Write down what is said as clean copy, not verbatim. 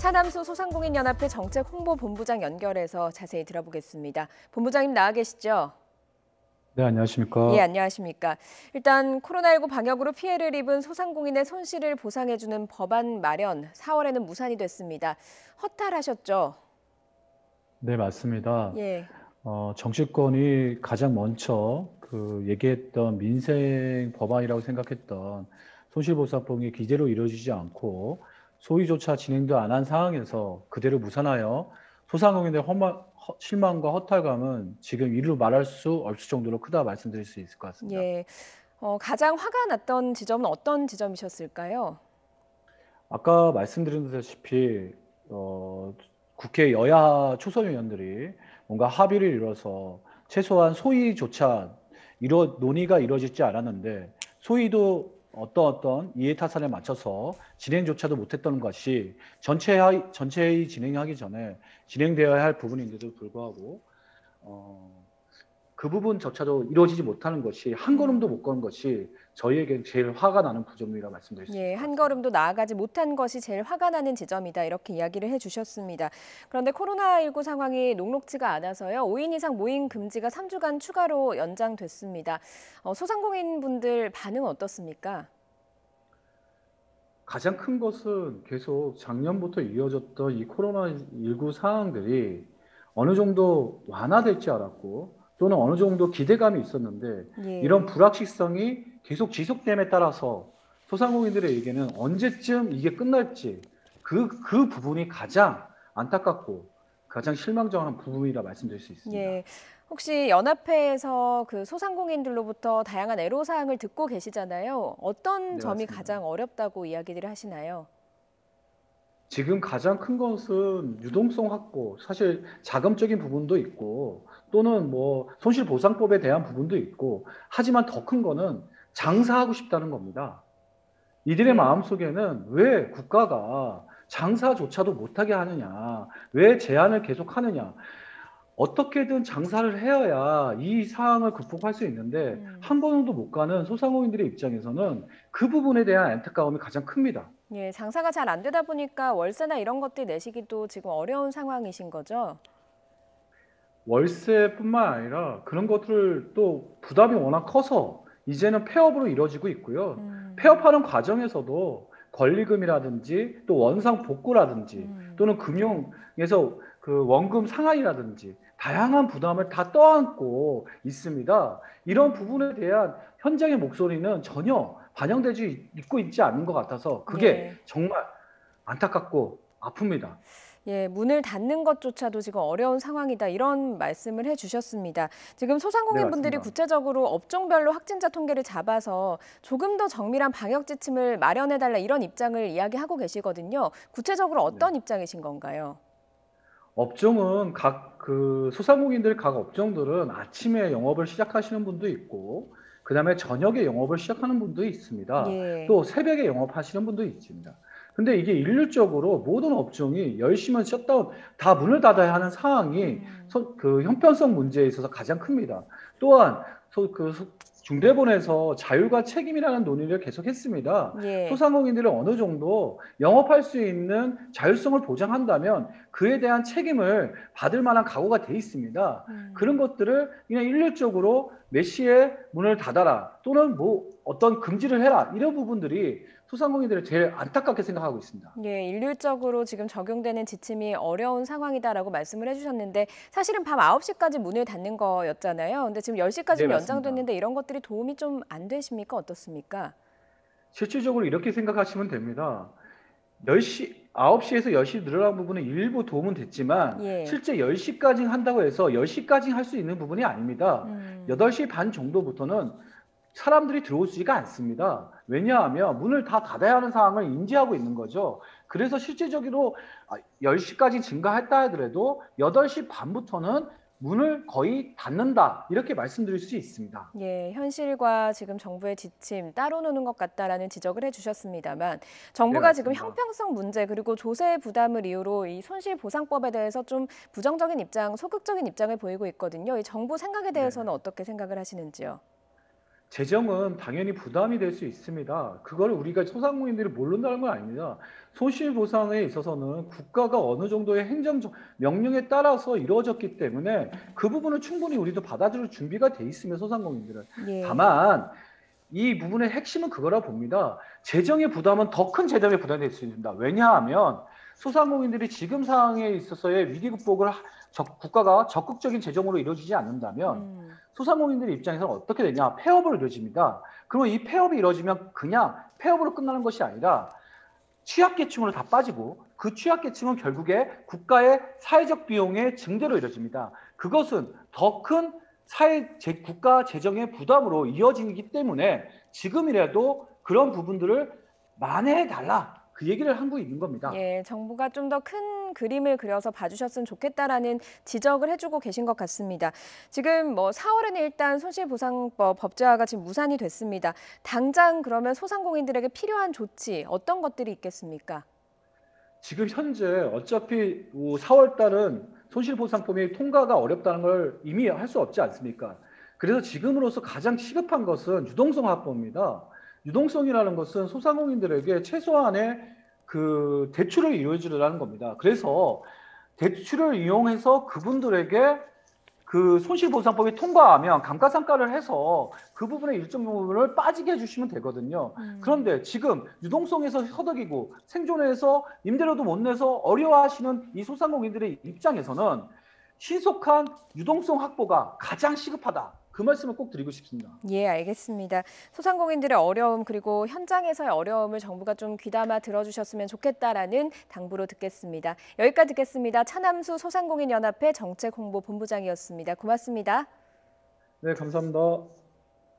차남수 소상공인연합회 정책홍보본부장 연결해서 자세히 들어보겠습니다. 본부장님 나와 계시죠? 네, 안녕하십니까. 예, 안녕하십니까. 일단 코로나19 방역으로 피해를 입은 소상공인의 손실을 보상해주는 법안 마련, 4월에는 무산이 됐습니다. 허탈하셨죠? 네, 맞습니다. 예. 정치권이 가장 먼저 얘기했던 민생 법안이라고 생각했던 손실보상법이 기대로 이루어지지 않고 소위조차 진행도 안 한 상황에서 그대로 무산하여 소상공인의 실망과 허탈감은 지금 이루 말할 수 없을 정도로 크다 말씀드릴 수 있을 것 같습니다. 예. 가장 화가 났던 지점은 어떤 지점이셨을까요? 아까 말씀드렸다시피 국회 여야 초선 의원들이 뭔가 합의를 이뤄서 최소한 소위조차 논의가 이루어지지 않았는데 소위도 어떤 이해타산에 맞춰서 진행조차도 못했던 것이 전체 회의 진행하기 전에 진행되어야 할 부분인데도 불구하고 그 부분조차도 이루어지지 못하는 것이 한 걸음도 못 건 것이 저희에게 제일 화가 나는 부분이라 말씀드릴 수 있을 예, 것 한 같습니다. 걸음도 나아가지 못한 것이 제일 화가 나는 지점이다. 이렇게 이야기를 해주셨습니다. 그런데 코로나19 상황이 녹록지가 않아서요. 5인 이상 모임 금지가 3주간 추가로 연장됐습니다. 소상공인 분들 반응은 어떻습니까? 가장 큰 것은 계속 작년부터 이어졌던 이 코로나19 상황들이 어느 정도 완화될 줄 알았고 또는 어느 정도 기대감이 있었는데 이런 예. 불확실성이 계속 지속됨에 따라서 소상공인들에게는 언제쯤 이게 끝날지 그 부분이 가장 안타깝고 가장 실망정한 부분이라 말씀드릴 수 있습니다. 예. 혹시 연합회에서 그 소상공인들로부터 다양한 애로사항을 듣고 계시잖아요. 어떤 네, 점이 맞습니다. 가장 어렵다고 이야기들을 하시나요? 지금 가장 큰 것은 유동성 확보, 사실 자금적인 부분도 있고 또는 뭐 손실보상법에 대한 부분도 있고 하지만 더 큰 거는 장사하고 싶다는 겁니다. 이들의 예. 마음속에는 왜 국가가 장사조차도 못하게 하느냐, 왜 제한을 계속하느냐, 어떻게든 장사를 해야 이 상황을 극복할 수 있는데 한 걸음도 못 가는 소상공인들의 입장에서는 그 부분에 대한 안타까움이 가장 큽니다. 예, 장사가 잘 안 되다 보니까 월세나 이런 것들 내시기도 지금 어려운 상황이신 거죠? 월세뿐만 아니라 그런 것들을 또 부담이 워낙 커서 이제는 폐업으로 이루어지고 있고요. 음. 폐업하는 과정에서도 권리금이라든지 또 원상 복구라든지 또는 금융에서 그 원금 상환이라든지 다양한 부담을 다 떠안고 있습니다. 이런 부분에 대한 현장의 목소리는 전혀 반영되지 있지 않는 것 같아서 그게 예. 정말 안타깝고 아픕니다. 예, 문을 닫는 것조차도 지금 어려운 상황이다. 이런 말씀을 해주셨습니다. 지금 네, 소상공인 분들이 맞습니다. 구체적으로 업종별로 확진자 통계를 잡아서 조금 더 정밀한 방역 지침을 마련해달라 이런 입장을 이야기하고 계시거든요. 구체적으로 네. 어떤 입장이신 건가요? 업종은 소상공인들 각 업종들은 아침에 영업을 시작하시는 분도 있고, 그 다음에 저녁에 영업을 시작하는 분도 있습니다. 예. 또 새벽에 영업하시는 분도 있습니다. 근데 이게 일률적으로 모든 업종이 10시면 셧다운, 다 문을 닫아야 하는 상황이 그 형평성 문제에 있어서 가장 큽니다. 또한 중대본에서 자율과 책임이라는 논의를 계속했습니다. 예. 소상공인들이 어느 정도 영업할 수 있는 자율성을 보장한다면 그에 대한 책임을 받을 만한 각오가 돼 있습니다. 그런 것들을 그냥 일률적으로 몇 시에 문을 닫아라 또는 뭐 어떤 금지를 해라 이런 부분들이 소상공인들을 제일 안타깝게 생각하고 있습니다. 예, 일률적으로 지금 적용되는 지침이 어려운 상황이다라고 말씀을 해주셨는데 사실은 밤 9시까지 문을 닫는 거였잖아요. 근데 지금 네, 10시까지는 맞습니다. 연장됐는데 이런 것들이 도움이 좀 안 되십니까? 어떻습니까? 실질적으로 이렇게 생각하시면 됩니다. 9시에서 10시 늘어난 부분은 일부 도움은 됐지만 예. 실제 10시까지 한다고 해서 10시까지 할 수 있는 부분이 아닙니다. 음. 8시 반 정도부터는 사람들이 들어오지가 않습니다. 왜냐하면 문을 다 닫아야 하는 상황을 인지하고 있는 거죠. 그래서 실질적으로 10시까지 증가했다 하더라도 8시 반부터는 문을 거의 닫는다. 이렇게 말씀드릴 수 있습니다. 예, 현실과 지금 정부의 지침 따로 노는 것 같다라는 지적을 해주셨습니다만 네, 정부가 지금 맞습니다. 형평성 문제 그리고 조세 부담을 이유로 이 손실보상법에 대해서 좀 부정적인 입장, 소극적인 입장을 보이고 있거든요. 이 정부 생각에 네. 대해서는 어떻게 생각을 하시는지요? 재정은 당연히 부담이 될 수 있습니다. 그걸 우리가 소상공인들이 모른다는 건 아닙니다. 손실보상에 있어서는 국가가 어느 정도의 명령에 따라서 이루어졌기 때문에 그 부분은 충분히 우리도 받아들일 준비가 돼 있으면 소상공인들은. 예. 다만 이 부분의 핵심은 그거라 봅니다. 재정의 부담은 더 큰 재정의 부담이 될 수 있습니다. 왜냐하면 소상공인들이 지금 상황에 있어서의 위기 극복을 국가가 적극적인 재정으로 이루어지지 않는다면 소상공인들의 입장에서는 어떻게 되냐? 폐업으로 이루어집니다. 그리고 이 폐업이 이루어지면 그냥 폐업으로 끝나는 것이 아니라 취약계층으로 다 빠지고 그 취약계층은 결국에 국가의 사회적 비용의 증대로 이루어집니다. 그것은 더 큰 국가 재정의 부담으로 이어지기 때문에 지금이라도 그런 부분들을 만회해달라. 그 얘기를 하고 있는 겁니다. 예, 정부가 좀 더 큰 그림을 그려서 봐주셨으면 좋겠다라는 지적을 해주고 계신 것 같습니다. 지금 4월에는 일단 손실보상법 법제화가 지금 무산이 됐습니다. 당장 그러면 소상공인들에게 필요한 조치 어떤 것들이 있겠습니까? 지금 현재 어차피 4월 달은 손실보상법이 통과가 어렵다는 걸 이미 할 수 없지 않습니까? 그래서 지금으로서 가장 시급한 것은 유동성 확보입니다. 유동성이라는 것은 소상공인들에게 최소한의 그 대출을 이루어주려는 겁니다. 그래서 대출을 이용해서 그분들에게 그 손실보상법이 통과하면 감가상각을 해서 그 부분의 일정 부분을 빠지게 해주시면 되거든요. 그런데 지금 유동성에서 허덕이고 생존해서 임대료도 못 내서 어려워하시는 이 소상공인들의 입장에서는 신속한 유동성 확보가 가장 시급하다. 그 말씀을 꼭 드리고 싶습니다. 예, 알겠습니다. 소상공인들의 어려움 그리고 현장에서의 어려움을 정부가 좀 귀담아 들어주셨으면 좋겠다라는 당부로 듣겠습니다. 여기까지 듣겠습니다. 차남수 소상공인연합회 정책홍보본부장이었습니다. 고맙습니다. 네, 감사합니다.